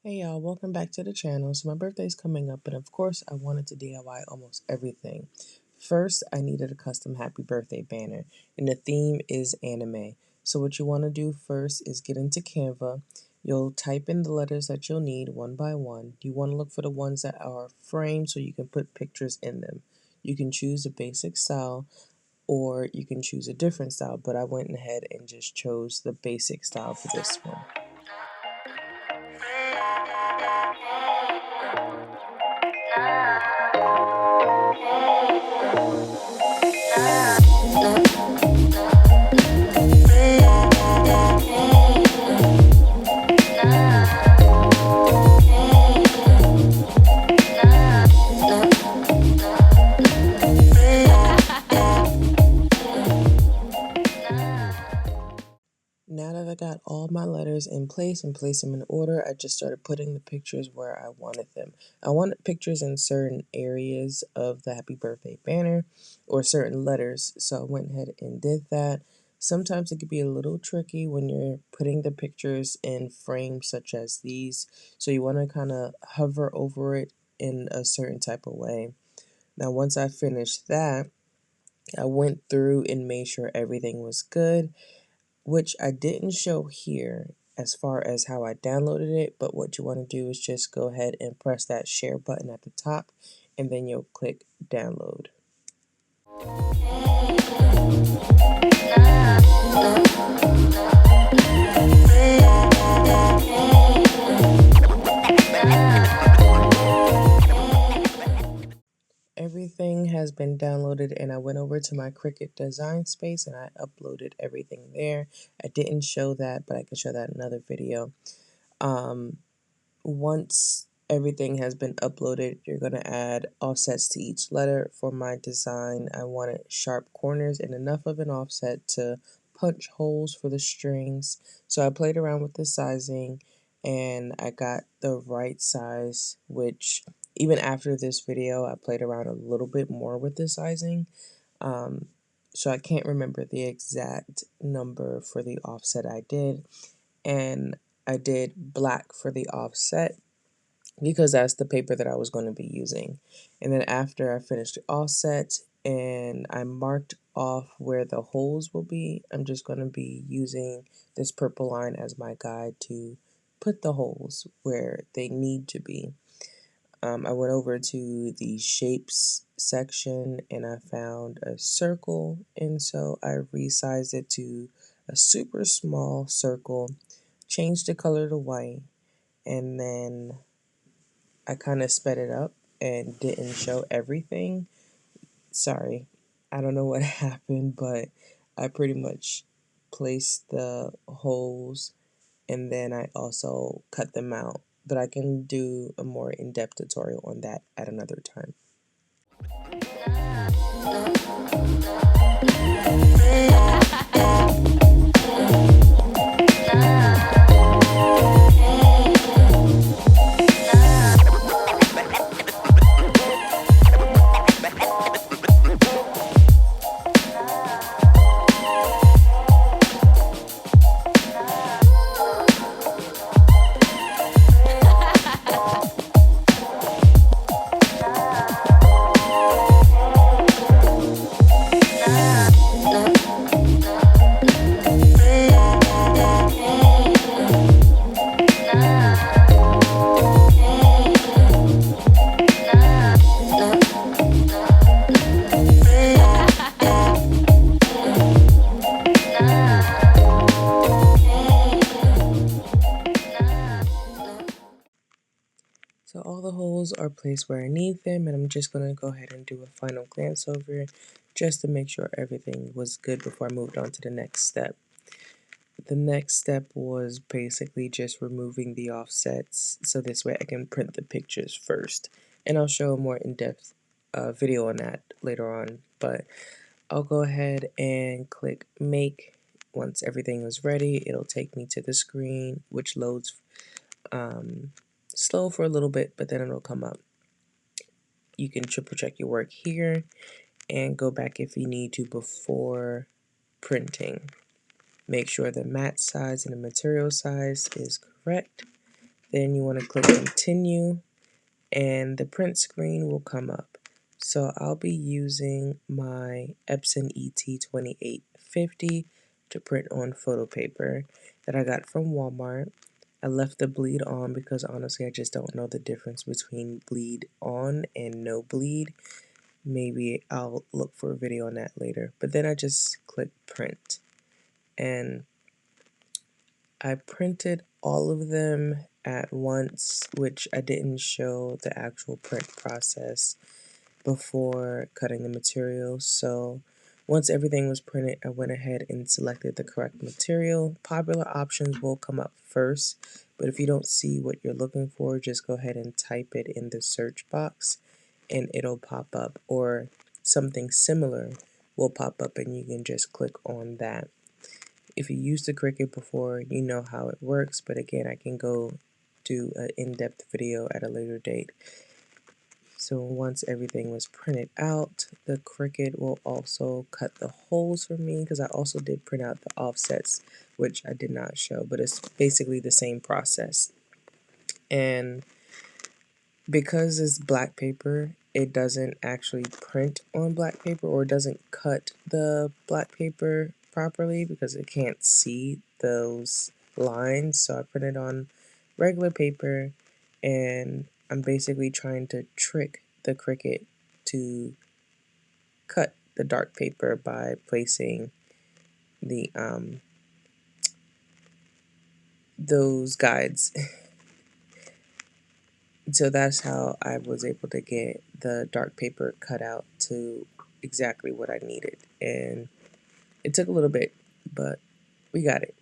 Hey y'all, welcome back to the channel. So my birthday's coming up, and of course I wanted to DIY almost everything. First, I needed a custom happy birthday banner, and the theme is anime. So what you want to do first is get into Canva. You'll type in the letters that you'll need one by one. You want to look for the ones that are framed so you can put pictures in them. You can choose a basic style or you can choose a different style, but I went ahead and just chose the basic style for this one. Now that I got all my letters in place and placed them in order, I just started putting the pictures where I wanted them. I wanted pictures in certain areas of the happy birthday banner or certain letters, so I went ahead and did that. Sometimes it could be a little tricky when you're putting the pictures in frames such as these, so you want to kind of hover over it in a certain type of way. Now once I finished that, I went through and made sure everything was good, which I didn't show here as far as how I downloaded it, but what you want to do is just go ahead and press that share button at the top, and then you'll click download. Everything has been downloaded, and I went over to my Cricut design space and I uploaded everything there. I didn't show that, but I can show that in another video. Once everything has been uploaded, you're going to add offsets to each letter. For my design, I wanted sharp corners and enough of an offset to punch holes for the strings. So I played around with the sizing and I got the right size, which even after this video, I played around a little bit more with the sizing. So I can't remember the exact number for the offset I did. And I did black for the offset because that's the paper that I was going to be using. And then after I finished the offset and I marked off where the holes will be, I'm just going to be using this purple line as my guide to put the holes where they need to be. I went over to the shapes section and I found a circle, and so I resized it to a super small circle, changed the color to white, and then I kind of sped it up and didn't show everything. Sorry, I don't know what happened, but I pretty much placed the holes and then I also cut them out. But I can do a more in-depth tutorial on that at another time. So all the holes are placed where I need them, and I'm just going to go ahead and do a final glance over just to make sure everything was good before I moved on to the next step. The next step was basically just removing the offsets so this way I can print the pictures first, and I'll show a more in-depth video on that later on, but I'll go ahead and click make. Once everything is ready, it'll take me to the screen, which loads slow for a little bit, but then it'll come up. You can triple check your work here and go back if you need to before printing. Make sure the mat size and the material size is correct. Then you want to click continue and the print screen will come up. So I'll be using my Epson ET2850 to print on photo paper that I got from Walmart. I left the bleed on because honestly I just don't know the difference between bleed on and no bleed. Maybe I'll look for a video on that later. But then I just click print and I printed all of them at once, which I didn't show the actual print process before cutting the material. So once everything was printed, I went ahead and selected the correct material. Popular options will come up first, but if you don't see what you're looking for, just go ahead and type it in the search box and it'll pop up, or something similar will pop up and you can just click on that. If you used the Cricut before, you know how it works, but again, I can go do an in-depth video at a later date. So once everything was printed out, the Cricut will also cut the holes for me, because I also did print out the offsets, which I did not show, but it's basically the same process. And because it's black paper, it doesn't actually print on black paper, or it doesn't cut the black paper properly because it can't see those lines. So I printed on regular paper, and I'm basically trying to trick the Cricut to cut the dark paper by placing the those guides. So that's how I was able to get the dark paper cut out to exactly what I needed. And it took a little bit, but we got it.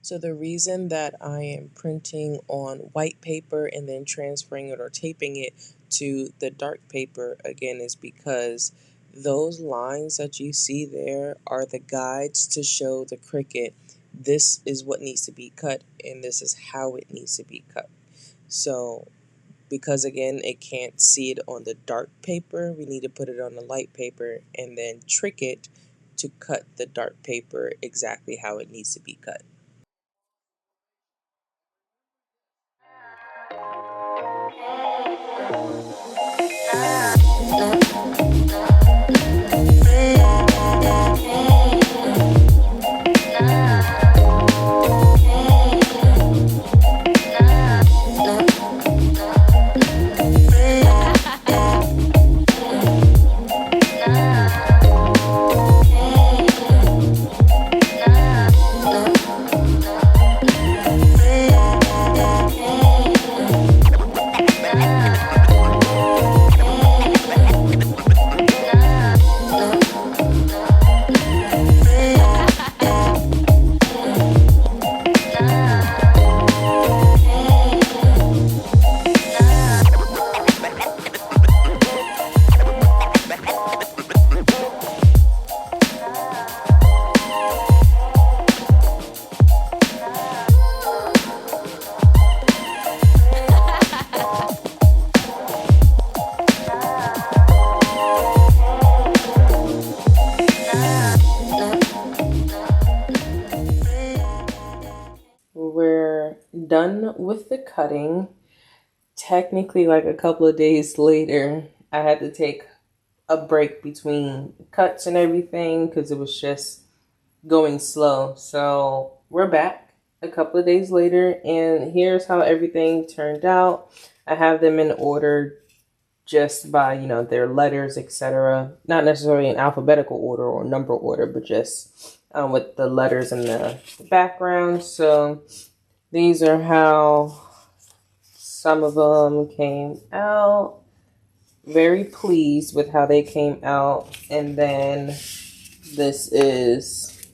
So the reason that I am printing on white paper and then transferring it or taping it to the dark paper again is because those lines that you see there are the guides to show the Cricut this is what needs to be cut and this is how it needs to be cut. So because again it can't see it on the dark paper, we need to put it on the light paper and then trick it to cut the dark paper exactly how it needs to be cut. We're done with the cutting. Technically, like a couple of days later, I had to take a break between cuts and everything because it was just going slow. So we're back a couple of days later, and here's how everything turned out. I have them in order just by, you know, their letters, etc. Not necessarily in alphabetical order or number order, but just with the letters in the background. So these are how some of them came out. Very pleased with how they came out. And then this is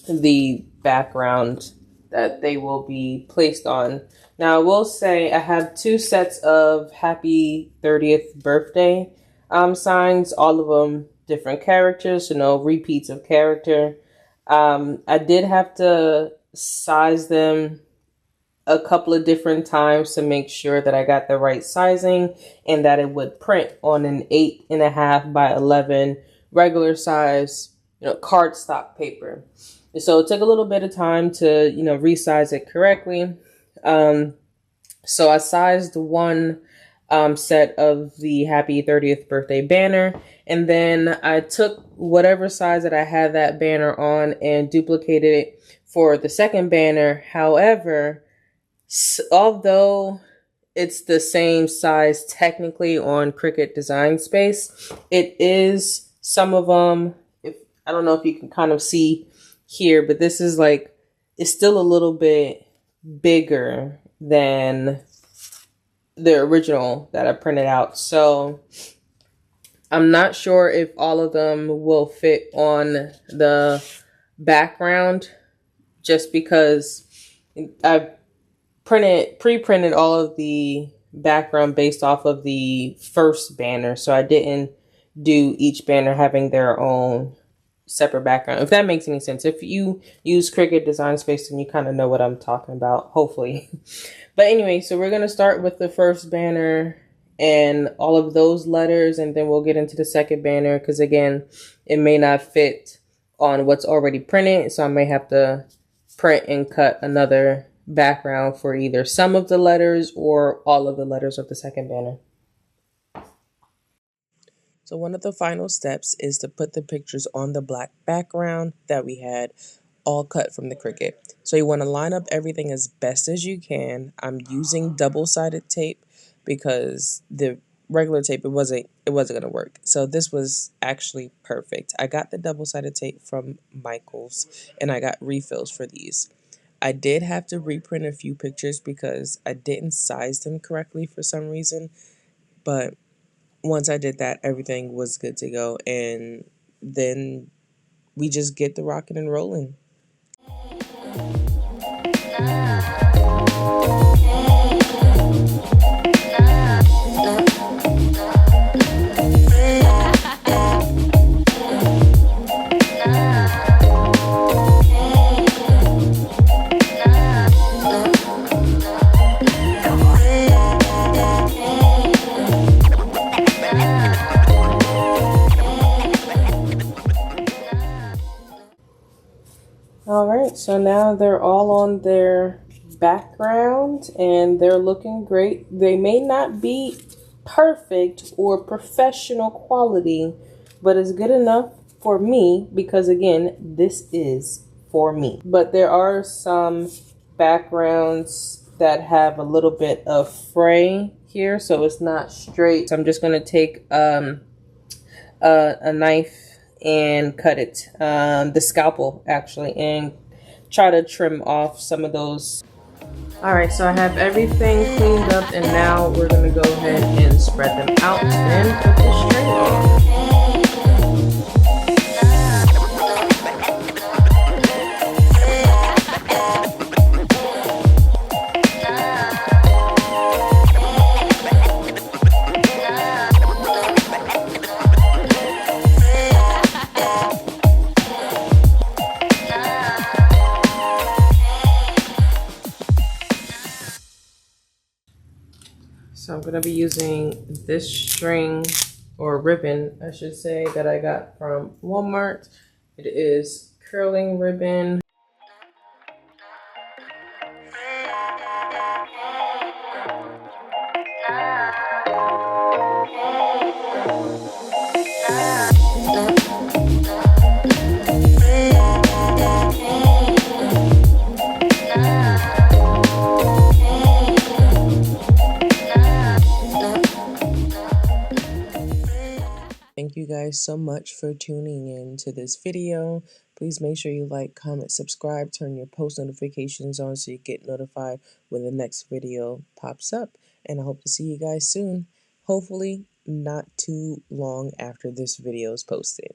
the background that they will be placed on. Now, I will say I have 2 sets of happy 30th birthday signs, all of them different characters, you know, repeats of character. I did have to size them a couple of different times to make sure that I got the right sizing and that it would print on an 8.5 by 11 regular size, you know, cardstock paper. So it took a little bit of time to, you know, resize it correctly. So I sized one set of the happy 30th birthday banner, and then I took whatever size that I had that banner on and duplicated it for the second banner. However, although it's the same size technically on Cricut Design Space, it is some of them, if I don't know if you can kind of see here, but this is like, it's still a little bit bigger than the original that I printed out. So I'm not sure if all of them will fit on the background, just because I've pre-printed all of the background based off of the first banner. So I didn't do each banner having their own separate background, if that makes any sense. If you use Cricut Design Space, then you kind of know what I'm talking about, hopefully. But anyway, so we're going to start with the first banner and all of those letters, and then we'll get into the second banner, because again, it may not fit on what's already printed, so I may have to print and cut another background for either some of the letters or all of the letters of the second banner. So one of the final steps is to put the pictures on the black background that we had all cut from the Cricut. So you want to line up everything as best as you can. I'm using double-sided tape because the regular tape, it wasn't going to work. So this was actually perfect. I got the double-sided tape from Michaels, and I got refills for these. I did have to reprint a few pictures because I didn't size them correctly for some reason, but once I did that, everything was good to go, and then we just get the rocking and rolling. Alright, so now they're all on their background and they're looking great. They may not be perfect or professional quality, but it's good enough for me because, again, this is for me. But there are some backgrounds that have a little bit of fray here, so it's not straight. So I'm just going to take a knife and cut it, the scalpel actually, and try to trim off some of those. All right, so I have everything cleaned up, and now we're gonna go ahead and spread them out and put the string on. So I'm going to be using this string, or ribbon, I should say, that I got from Walmart. It is curling ribbon. thank you guys so much for tuning in to this video. Please make sure you like, comment, subscribe, turn your post notifications on so you get notified when the next video pops up. And I hope to see you guys soon. Hopefully not too long after this video is posted.